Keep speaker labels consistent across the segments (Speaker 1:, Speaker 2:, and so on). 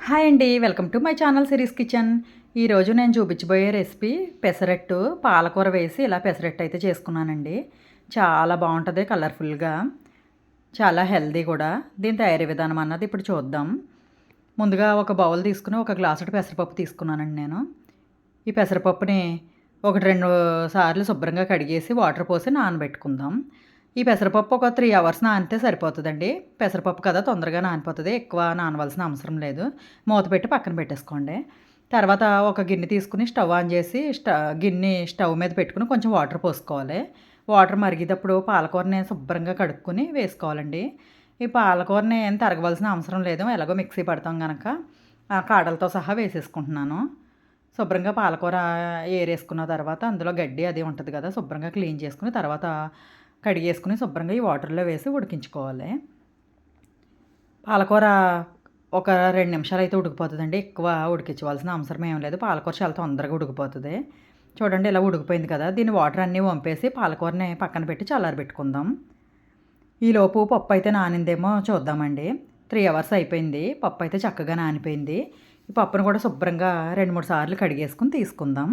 Speaker 1: Hi అండి, welcome to my channel series kitchen. ఈరోజు నేను చూపించబోయే రెసిపీ పెసరట్టు పాలకూర వేసి ఇలా పెసరట్టు అయితే చేసుకున్నానండి. చాలా బాగుంటుంది, కలర్ఫుల్గా, చాలా హెల్దీ కూడా. దీని తయారీ విధానం అన్నది ఇప్పుడు చూద్దాం. ముందుగా ఒక బౌల్ తీసుకుని ఒక గ్లాసుడు పెసరపప్పు తీసుకున్నానండి నేను. ఈ పెసరపప్పుని ఒకటి రెండు సార్లు శుభ్రంగా కడిగేసి వాటర్ పోసి నానబెట్టుకుందాం. ఈ పెసరపప్పు ఒక 3 అవర్స్ నానితే సరిపోతుందండి. పెసరపప్పు కదా, తొందరగా నానిపోతుంది, ఎక్కువ నానవలసిన అవసరం లేదు. మూత పెట్టి పక్కన పెట్టేసుకోండి. తర్వాత ఒక గిన్నె తీసుకుని స్టవ్ ఆన్ చేసి గిన్నె స్టవ్ మీద పెట్టుకుని కొంచెం వాటర్ పోసుకోవాలి. వాటర్ మరిగేటప్పుడు పాలకూరని శుభ్రంగా కడుక్కొని వేసుకోవాలండి. ఈ పాలకూరని ఏం తరగవలసిన అవసరం లేదు, ఎలాగో మిక్సీ పడతాం కనుక కాడలతో సహా వేసేసుకుంటున్నాను. శుభ్రంగా పాలకూర ఏరేసుకున్న తర్వాత అందులో గడ్డి అది ఉంటుంది కదా, శుభ్రంగా క్లీన్ చేసుకుని తర్వాత కడిగేసుకుని శుభ్రంగా ఈ వాటర్లో వేసి ఉడికించుకోవాలి. పాలకూర ఒక 2 నిమిషాలు అయితే ఉడికిపోతుందండి, ఎక్కువ ఉడికించవలసిన అవసరం ఏం లేదు. పాలకూర చాలా తొందరగా ఉడికిపోతుంది. చూడండి, ఇలా ఉడికిపోయింది కదా, దీని వాటర్ అన్నీ వంపేసి పాలకూరని పక్కన పెట్టి చల్లారబెట్టుకుందాం. ఈలోపు పప్పు అయితే నానిందేమో చూద్దామండి. 3 అవర్స్ అయిపోయింది, పప్పు అయితే చక్కగా నానిపోయింది. ఈ పప్పును కూడా శుభ్రంగా 2-3 సార్లు కడిగేసుకుని తీసుకుందాం,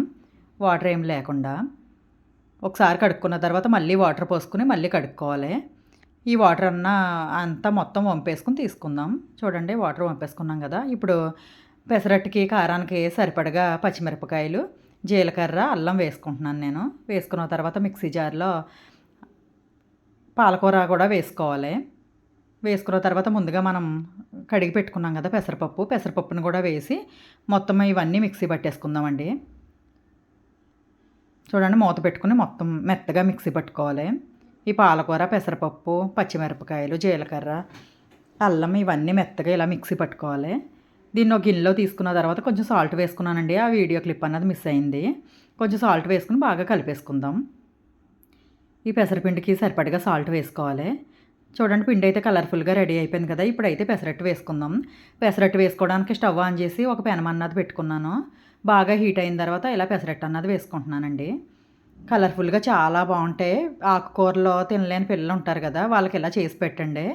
Speaker 1: వాటర్ ఏం లేకుండా. ఒకసారి కడుక్కున్న తర్వాత మళ్ళీ వాటర్ పోసుకుని మళ్ళీ కడుక్కోవాలి. ఈ వాటర్ అంతా మొత్తం వంపేసుకుని తీసుకుందాం. చూడండి, వాటర్ వంపేసుకున్నాం కదా. ఇప్పుడు పెసరట్టుకి కారానికి సరిపడగా పచ్చిమిరపకాయలు, జీలకర్ర, అల్లం వేసుకుంటున్నాను నేను. వేసుకున్న తర్వాత మిక్సీ జార్లో పాలకూర కూడా వేసుకోవాలి. వేసుకున్న తర్వాత ముందుగా మనం కడిగి పెట్టుకున్నాం కదా పెసరపప్పుని కూడా వేసి మొత్తం ఇవన్నీ మిక్సీ పట్టేసుకుందామండి. చూడండి, మూత పెట్టుకుని మొత్తం మెత్తగా మిక్సీ పట్టుకోవాలి. ఈ పాలకూర, పెసరపప్పు, పచ్చిమిరపకాయలు, జీలకర్ర, అల్లం ఇవన్నీ మెత్తగా ఇలా మిక్సీ పట్టుకోవాలి. దీన్ని ఒక గిన్నెలో తీసుకున్న తర్వాత కొంచెం సాల్ట్ వేసుకున్నానండి. ఆ వీడియో క్లిప్ అన్నది మిస్ అయింది. కొంచెం సాల్ట్ వేసుకుని బాగా కలిపేసుకుందాం. ఈ పెసరపిండికి సరిపడగా సాల్ట్ వేసుకోవాలి. చూడండి, పిండి అయితే కలర్ఫుల్గా రెడీ అయిపోయింది కదా. ఇప్పుడైతే పెసరట్టు వేసుకుందాం. పెసరట్టు వేసుకోవడానికి స్టవ్ ఆన్ చేసి ఒక పెనం అన్నది పెట్టుకున్నాను. బాగా హీట్ అయిన తర్వాత ఇలా పెసరట్టు అన్నది వేసుకుంటున్నానండి. కలర్ఫుల్గా చాలా బాగుంటాయి. ఆకుకూరలో తినలేని పిల్లలు ఉంటారు కదా, వాళ్ళకి ఇలా చేసి పెట్టండి.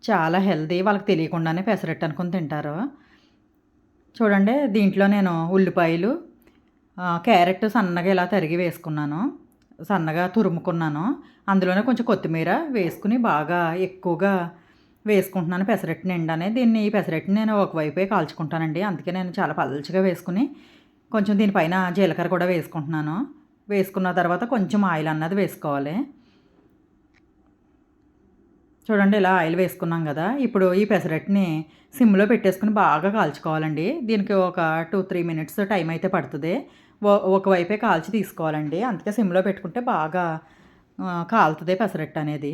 Speaker 1: చాలా హెల్దీ, వాళ్ళకి తెలియకుండానే పెసరట్టు అనుకుని తింటారు. చూడండి, దీంట్లో నేను ఉల్లిపాయలు, క్యారెట్ సన్నగా ఇలా తరిగి వేసుకున్నాను, సన్నగా తురుముకున్నాను. అందులోనే కొంచెం కొత్తిమీర వేసుకుని బాగా ఎక్కువగా వేసుకుంటున్నాను పెసరట్టు నిండానే. ఈ పెసరట్టుని నేను ఒకవైపే కాల్చుకుంటానండి, అందుకే నేను చాలా పల్చగా వేసుకుని కొంచెం దీనిపైన జీలకర్ర కూడా వేసుకుంటున్నాను. వేసుకున్న తర్వాత కొంచెం ఆయిల్ అన్నది వేసుకోవాలి. చూడండి, ఇలా ఆయిల్ వేసుకున్నాం కదా. ఇప్పుడు ఈ పెసరట్టుని సిమ్లో పెట్టేసుకుని బాగా కాల్చుకోవాలండి. దీనికి ఒక 2-3 మినిట్స్ టైం అయితే పడుతుంది. ఒకవైపే కాల్చి తీసుకోవాలండి, అందుకే సిమ్లో పెట్టుకుంటే బాగా కాలుతుంది పెసరట్టు అనేది.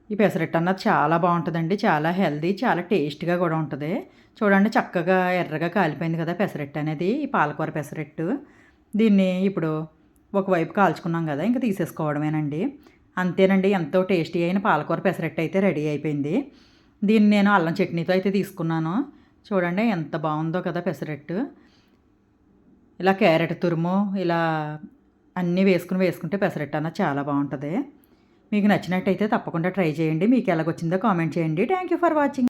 Speaker 1: ఈ పెసరట్టు అన్నది చాలా బాగుంటుందండి, చాలా హెల్దీ, చాలా టేస్ట్గా కూడా ఉంటుంది. చూడండి, చక్కగా ఎర్రగా కాలిపోయింది కదా పెసరట్టు అనేది, ఈ పాలకూర పెసరట్టు. దీన్ని ఇప్పుడు ఒకవైపు కాల్చుకున్నాం కదా, ఇంకా తీసేసుకోవడమేనండి. అంతేనండి, ఎంతో టేస్టీ అయిన పాలకూర పెసరట్టు అయితే రెడీ అయిపోయింది. దీన్ని నేను అల్లం చట్నీతో అయితే తీసుకున్నాను. చూడండి, ఎంత బాగుందో కదా పెసరట్టు. ఇలా క్యారెట్ తురుము ఇలా అన్నీ వేసుకుంటే పెసరట్టు అన్నది చాలా బాగుంటుంది. మీకు నచ్చినట్టయితే తప్పకుండా ట్రై చేయండి. మీకు ఎలాగొచ్చిందో కామెంట్ చేయండి. Thank you for watching.